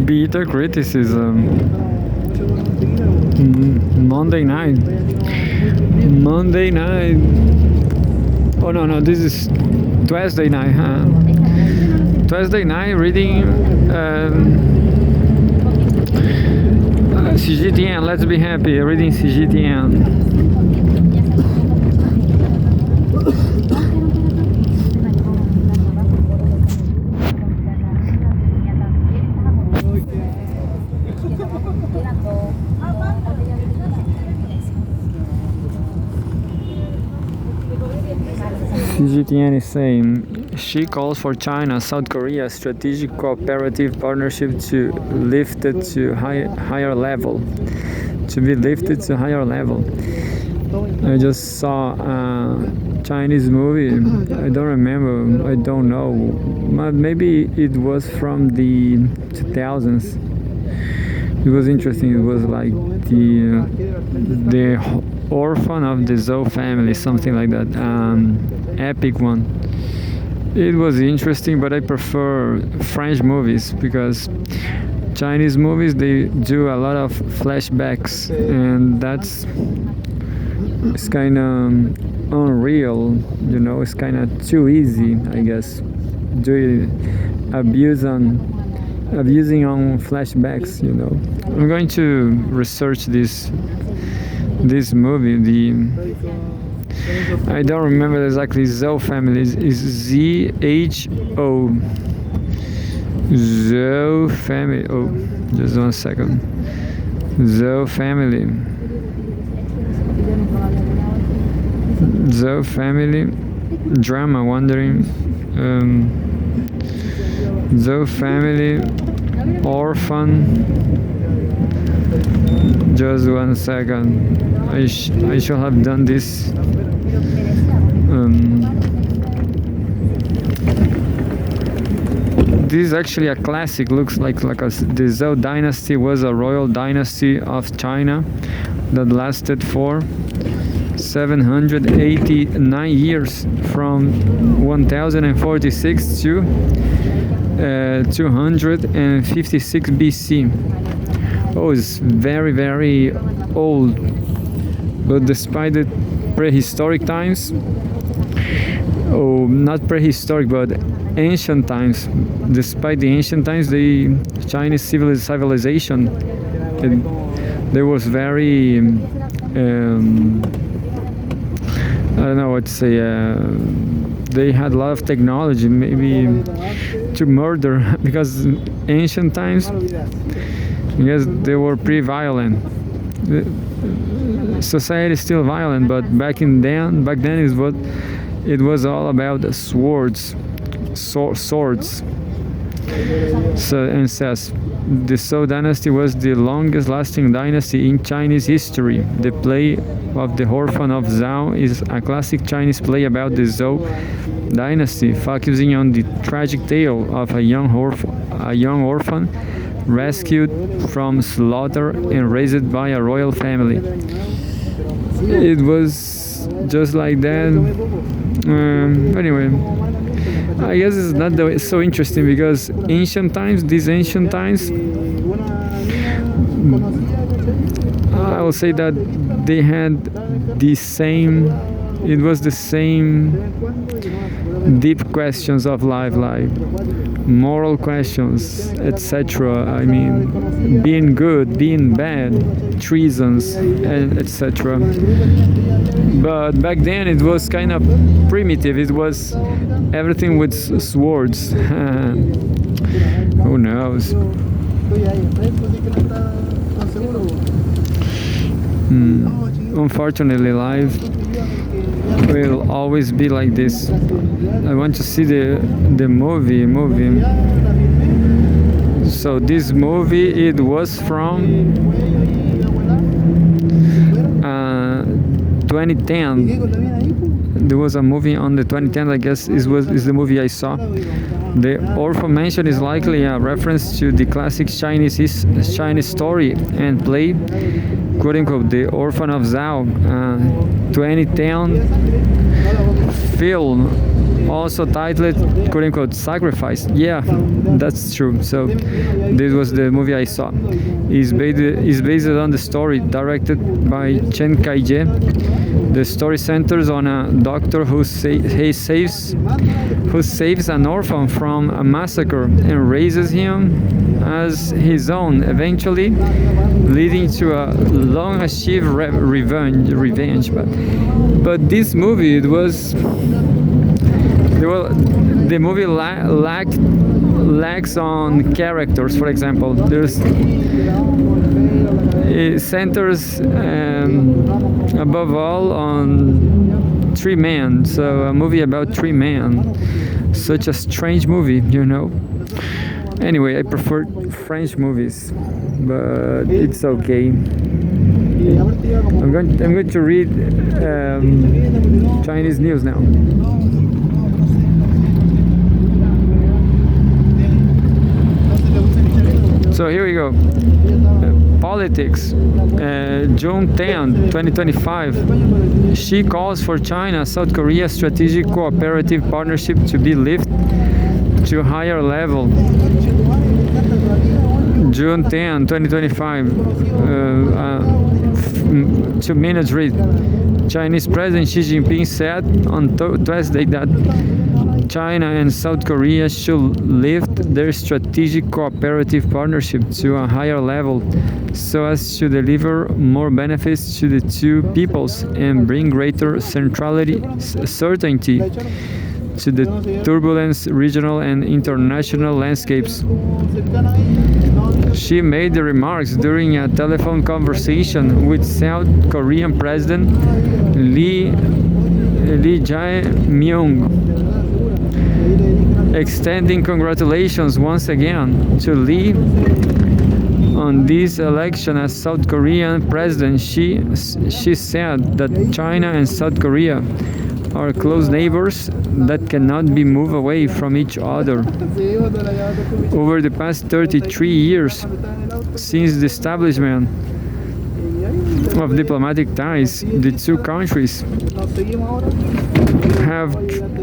Bitter criticism. Monday night. Monday night. Oh no, this is Tuesday night, huh? Tuesday night reading Cgtn. Let's be happy. Reading Cgtn. Cgtn is saying she calls for China South Korea strategic cooperative partnership to lift it to higher level. To be lifted to higher level. I just saw a Chinese movie. I don't remember. I don't know. Maybe it was from the 2000s. It was interesting. It was like the orphan of the Zhou family, something like that. Epic one. It was interesting, but I prefer French movies because Chinese movies they do a lot of flashbacks, and that's it's kind of unreal. You know, it's kind of too easy, I guess. Abusing on flashbacks. You know, I'm going to research this movie. I don't remember exactly. Zhou family is ZHO. Zhou family. Oh, just 1 second. Zhou family. Zhou family. Drama. Wandering. Zhou family. Orphan. Just 1 second. I should have done this. This is actually a classic. Looks like the Zhou dynasty was a royal dynasty of China that lasted for 789 years, from 1046 to 256 BC. Oh, it's very, very old. But despite the prehistoric times, oh, not prehistoric, but ancient times. Despite the ancient times, the Chinese civilization, there was very, I don't know what to say. They had a lot of technology, maybe to murder, because ancient times, yes, they were pretty violent. Society is still violent, but back then is what it was all about: swords. So, and says the Zhou dynasty was the longest lasting dynasty in Chinese history. The play of the Orphan of Zhao is a classic Chinese play about the Zhou dynasty, focusing on the tragic tale of a young orphan rescued from slaughter and raised by a royal family. It was just like that. Anyway, I guess it's not so interesting because these ancient times, I will say that they had the same, it was the same deep questions of life, like moral questions, etc. I mean, being good, being bad, treasons, and etc. But back then it was kind of primitive. It was everything with swords. Who knows? Unfortunately, life will always be like this. I want to see the movie. So this movie, it was from 2010. There was a movie on the 2010. I guess is the movie I saw. The orphan mansion is likely a reference to the classic Chinese story and play, quote unquote, The Orphan of Zhao, 2010 film. also titled quote unquote Sacrifice. Yeah, that's true. So this was the movie I saw. It's based on the story directed by Chen Kai-je. The story centers on a doctor who saves an orphan from a massacre and raises him as his own, eventually leading to a long-achieved revenge. But this movie, the movie lacks on characters. For example, it centers above all on three men. So a movie about three men, such a strange movie, you know. Anyway, I prefer French movies, but it's okay. I'm going to read Chinese news now. So here we go. Politics. June 10, 2025. Xi calls for China-South Korea strategic cooperative partnership to be lifted to higher level. June 10, 2025. 2 minutes read. Chinese President Xi Jinping said on Thursday that China and South Korea should lift their strategic cooperative partnership to a higher level so as to deliver more benefits to the two peoples and bring greater certainty to the turbulent regional and international landscapes. She made the remarks during a telephone conversation with South Korean President Lee Jae-myung, extending congratulations once again to Lee on this election as South Korean president. She said that China and South Korea are close neighbors that cannot be moved away from each other. Over the past 33 years, since the establishment of diplomatic ties, the two countries have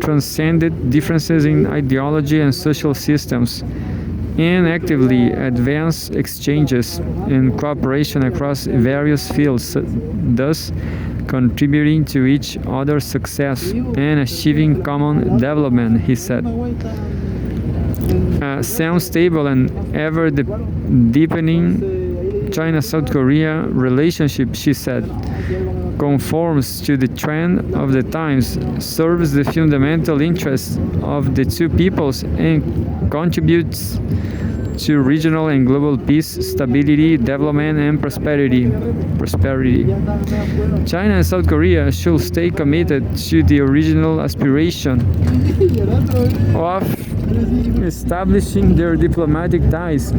transcended differences in ideology and social systems and actively advanced exchanges and cooperation across various fields, thus contributing to each other's success and achieving common development, he said. A sound, stable, and ever deepening China-South Korea relationship, she said, conforms to the trend of the times, serves the fundamental interests of the two peoples, and contributes to regional and global peace, stability, development, and prosperity. China and South Korea should stay committed to the original aspiration of establishing their diplomatic ties,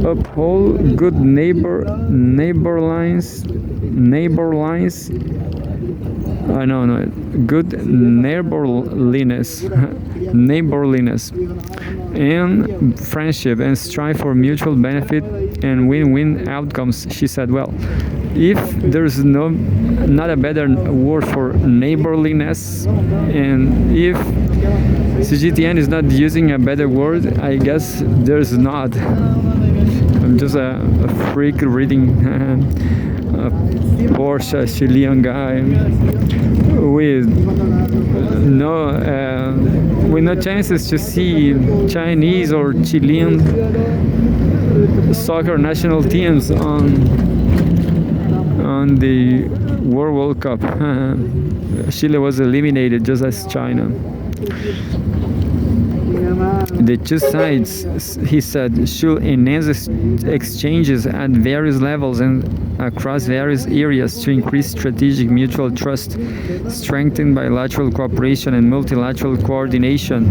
uphold good neighborliness, and friendship, and strive for mutual benefit and win-win outcomes, she said. Well, if there's not a better word for neighborliness, and if Cgtn is not using a better word, I guess there's not. I'm just a freak reading a Porsche Chilean guy with no chances to see Chinese or Chilean soccer national teams on the World Cup. Chile was eliminated just as China. The two sides, he said, should enhance exchanges at various levels and across various areas to increase strategic mutual trust, strengthen bilateral cooperation and multilateral coordination,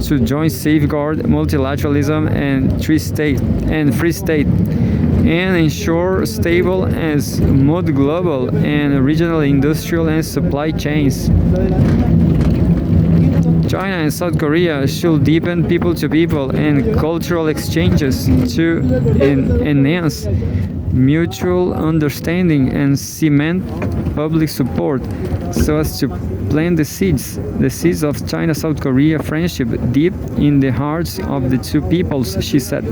to join safeguard multilateralism and free state, and ensure stable and smooth global and regional industrial and supply chains. China and South Korea should deepen people-to-people and cultural exchanges to enhance mutual understanding and cement public support so as to plant the seeds of China-South Korea friendship deep in the hearts of the two peoples, she said.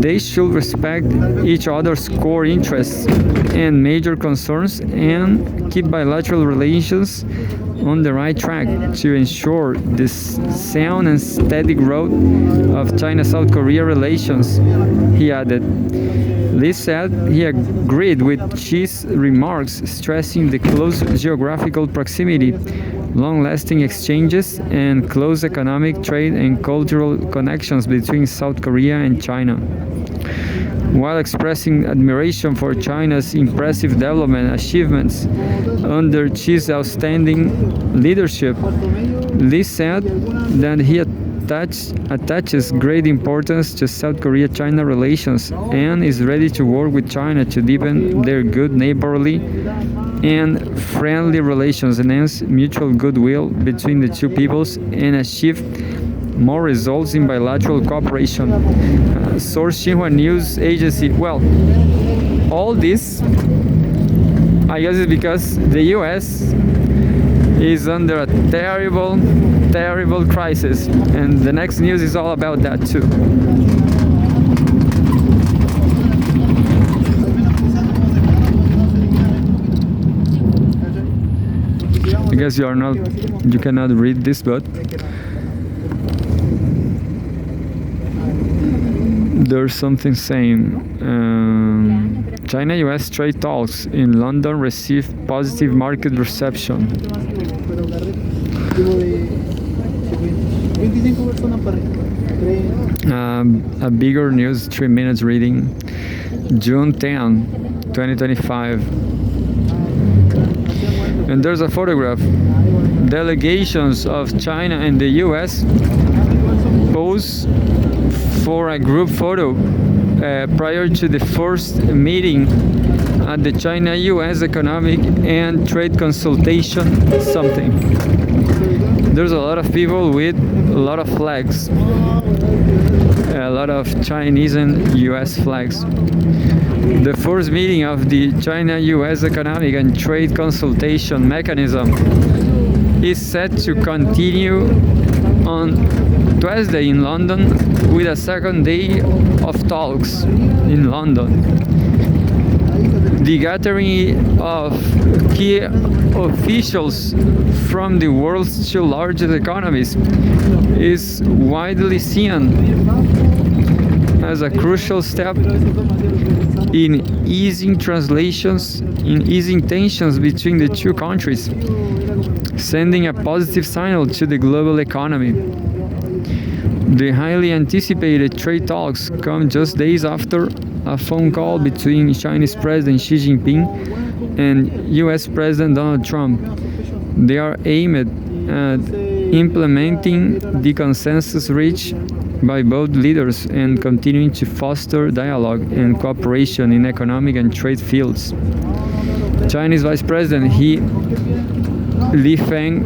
They should respect each other's core interests and major concerns and keep bilateral relations on the right track to ensure this sound and steady growth of China-South Korea relations, he added. Lee said he agreed with Xi's remarks, stressing the close geographical proximity, long-lasting exchanges, and close economic, trade, and cultural connections between South Korea and China. While expressing admiration for China's impressive development achievements under Xi's outstanding leadership, Lee said that he attaches great importance to South Korea-China relations and is ready to work with China to deepen their good neighborly and friendly relations, enhance mutual goodwill between the two peoples, and achieve more results in bilateral cooperation. Source Xinhua News Agency. Well, all this, I guess, is because the U.S. is under a terrible, terrible crisis, and the next news is all about that too. I guess you cannot read this, but there's something saying China-US trade talks in London receive positive market reception. A bigger news, 3 minutes reading, June 10, 2025. And there's a photograph. Delegations of China and the US pose for a group photo prior to the first meeting at the China-US Economic and Trade Consultation something. There's a lot of people with a lot of flags, a lot of Chinese and US flags. The first meeting of the China-US Economic and Trade Consultation Mechanism is set to continue on Tuesday in London with a second day of talks in London. The gathering of key officials from the world's two largest economies is widely seen as a crucial step in easing tensions between the two countries, sending a positive signal to the global economy. The highly anticipated trade talks come just days after a phone call between Chinese President Xi Jinping and US President Donald Trump. They are aimed at implementing the consensus reached by both leaders and continuing to foster dialogue and cooperation in economic and trade fields. Chinese Vice President Li Feng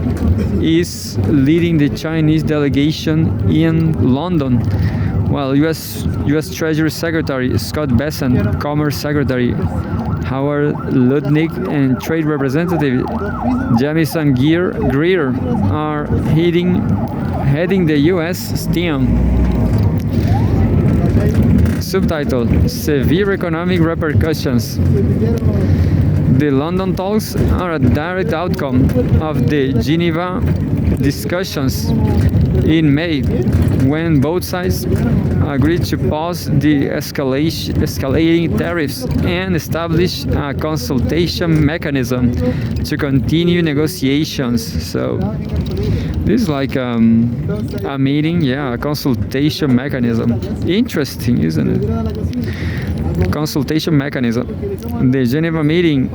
is leading the Chinese delegation in London, while U.S. Treasury Secretary Scott Bessent, Commerce Secretary Howard Lutnick, and Trade Representative Jamieson Greer are heading the U.S. team. Subtitle: Severe Economic Repercussions. The London talks are a direct outcome of the Geneva discussions in May, when both sides agreed to pause the escalating tariffs and establish a consultation mechanism to continue negotiations. So this is like a meeting, a consultation mechanism. Interesting, isn't it? Consultation mechanism. The Geneva meeting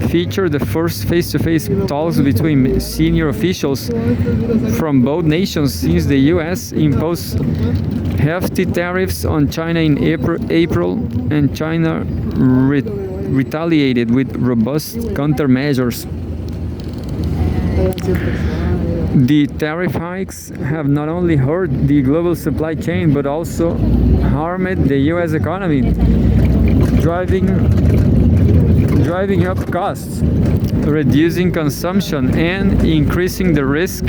featured the first face-to-face talks between senior officials from both nations since the U.S. imposed hefty tariffs on China in April, and China retaliated with robust countermeasures. The tariff hikes have not only hurt the global supply chain but also harmed the US economy, driving up costs, reducing consumption, and increasing the risk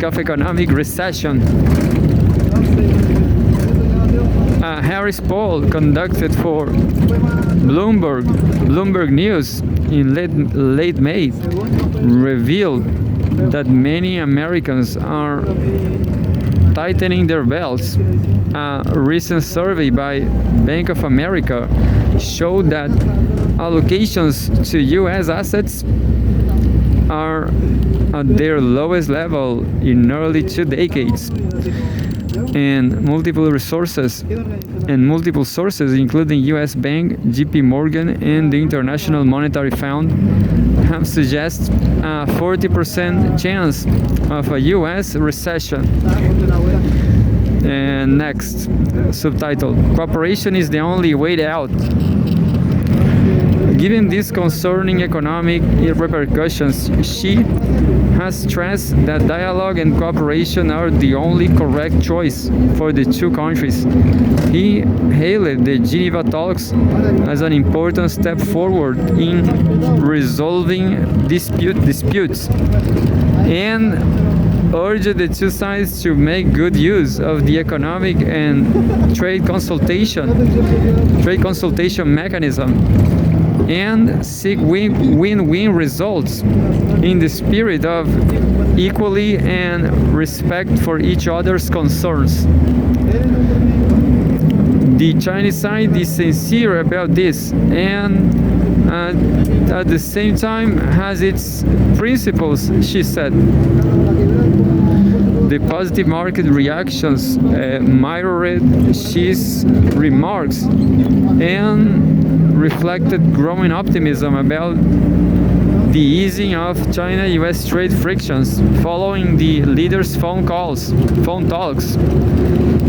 of economic recession. A Harris poll conducted for Bloomberg News in late May revealed that many Americans are tightening their belts. A recent survey by Bank of America showed that allocations to U.S. assets are at their lowest level in nearly 2 decades. And multiple sources, including U.S. Bank, J.P. Morgan, and the International Monetary Fund, have suggested a 40% chance of a U.S. recession. And next, subtitle: Cooperation is the only way out. Given these concerning economic repercussions, Xi has stressed that dialogue and cooperation are the only correct choice for the two countries. He hailed the Geneva talks as an important step forward in resolving disputes and urged the two sides to make good use of the economic and trade consultation mechanism and seek win-win results in the spirit of equality and respect for each other's concerns. The Chinese side is sincere about this and at the same time has its principles, she said. The positive market reactions mirrored Xi's remarks and reflected growing optimism about the easing of China-US trade frictions following the leaders' phone talks.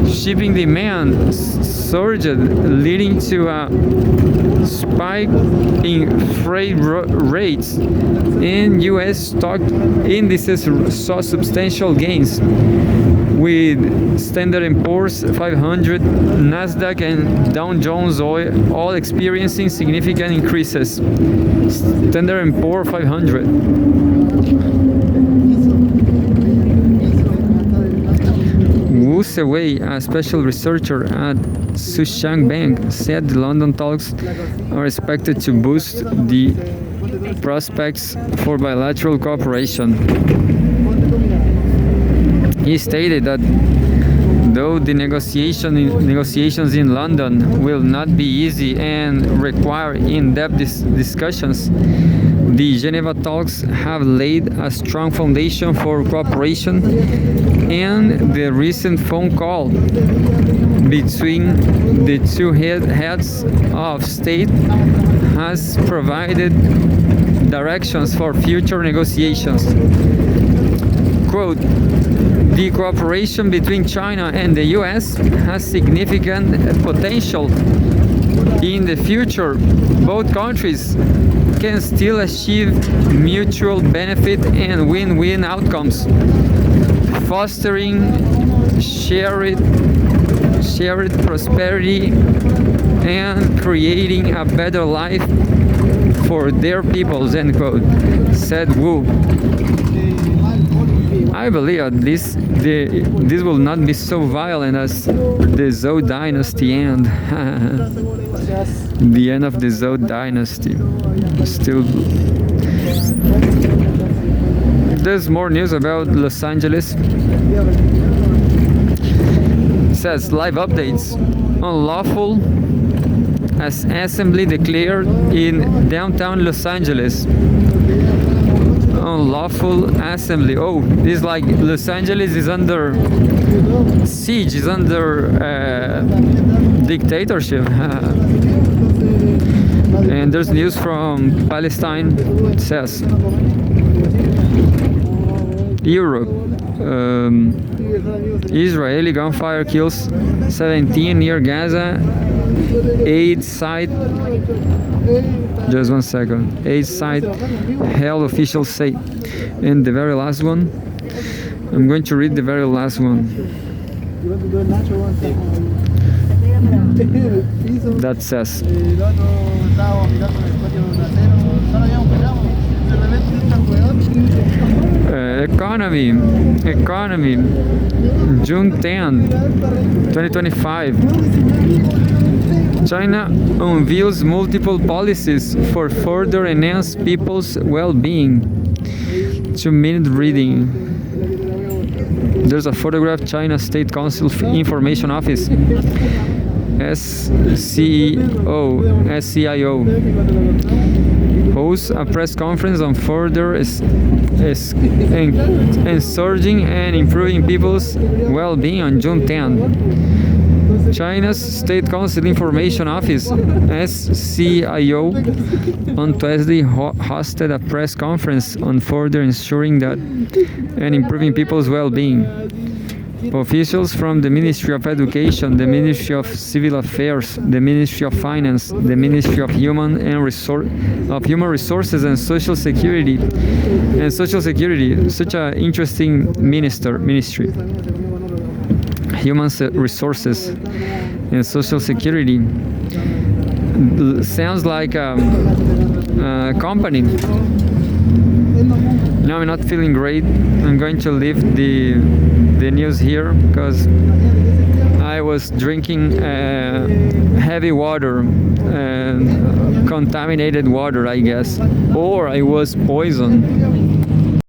Shipping demand surged, leading to a spike in freight rates, and US stock indices saw substantial gains, with Standard & Poor's 500, Nasdaq, and Dow Jones all experiencing significant increases. Standard & Poor's 500. Wu Sewei, a special researcher at Sushan Bank, said the London talks are expected to boost the prospects for bilateral cooperation. He stated that though the negotiations in London will not be easy and require in-depth discussions, the Geneva talks have laid a strong foundation for cooperation, and the recent phone call between the two heads of state has provided directions for future negotiations. Quote, "The cooperation between China and the US has significant potential. In the future, both countries can still achieve mutual benefit and win-win outcomes, fostering shared prosperity and creating a better life for their peoples," end quote, said Wu. I believe at least this will not be so violent as the Zhou dynasty end. The end of the Zhou dynasty. Still, there's more news about Los Angeles. It says live updates. Unlawful as assembly declared in downtown Los Angeles. Unlawful assembly. Oh, it's like Los Angeles is under siege, is under dictatorship. And there's news from Palestine. It says Europe. Israeli gunfire kills 17 near Gaza aid site. Just 1 second. Aid site, health officials say. And the very last one, I'm going to read the very last one. That says, economy, June 10, 2025. China unveils multiple policies for further enhance people's well-being. 2-minute reading. There's a photograph. China State Council Information Office, SCIO, hosts a press conference on further encouraging and improving people's well-being on June 10. China's State Council Information Office, SCIO, on Thursday hosted a press conference on further ensuring that and improving people's well-being. Officials from the Ministry of Education, the Ministry of Civil Affairs, the Ministry of Finance, the Ministry of Human Resources and Social Security, such an interesting ministry. Human Resources and Social Security sounds like a company. Now I'm not feeling great. I'm going to leave the news here because I was drinking heavy water and contaminated water, I guess, or I was poisoned.